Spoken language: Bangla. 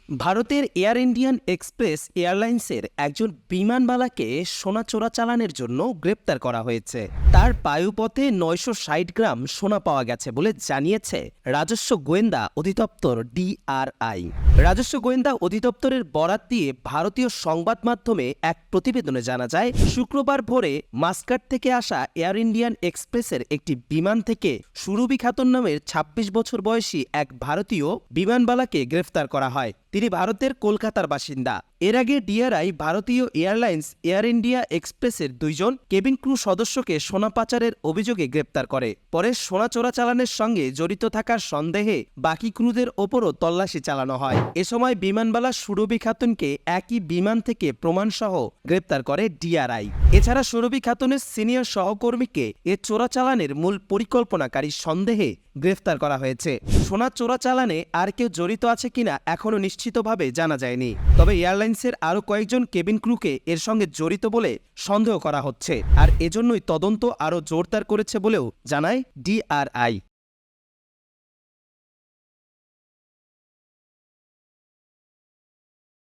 ভারতের এয়ার ইন্ডিয়ান এক্সপ্রেস এয়ারলাইন্সের একজন বিমানবালাকে সোনা চোরাচালানের জন্য গ্রেপ্তার করা হয়েছে। তার বায়ুপথে ৯৬০ গ্রাম সোনা পাওয়া গেছে বলে জানিয়েছে রাজস্ব গোয়েন্দা অধিদপ্তর DRI। রাজস্ব গোয়েন্দা অধিদপ্তরের বরাত দিয়ে ভারতীয় সংবাদ মাধ্যমে এক প্রতিবেদনে জানা যায়, শুক্রবার ভোরে মাস্কাট থেকে আসা এয়ার ইন্ডিয়ান এক্সপ্রেসের একটি বিমান থেকে সুরভি খাতুন নামের ২৬ বছর বয়সী এক ভারতীয় বিমানবালাকে গ্রেফতার করা হয়। তিনি ভারতের কলকাতার বাসিন্দা। এর আগে DRI ভারতীয় এয়ারলাইন্স এয়ার ইন্ডিয়া এক্সপ্রেসের ২ জন কেবিন ক্রু সদস্যকে সোনা পাচারের অভিযোগে গ্রেপ্তার করে। পরে সোনা চোরাচালানের সঙ্গে জড়িত থাকার সন্দেহে বাকি ক্রুদের ওপরও তল্লাশি চালানো হয়। এ সময় বিমানবালা সুরভি খাতুনকে একই বিমান থেকে প্রমাণসহ গ্রেপ্তার করে DRI। এছাড়া সুরভি খাতুনের সিনিয়র সহকর্মীকে এ চোরাচালানের মূল পরিকল্পনাকারী সন্দেহে গ্রেফতার করা হয়েছে। সোনা চোরাচালানে আর কেউ জড়িত আছে কিনা এখনও নিশ্চিতভাবে জানা যায়নি, তবে এয়ারলাইন্সের আরও কয়েকজন কেবিন ক্রুকে এর সঙ্গে জড়িত বলে সন্দেহ করা হচ্ছে, আর এজন্যই তদন্ত আরও জোরদার করেছে বলেও জানায় DRI।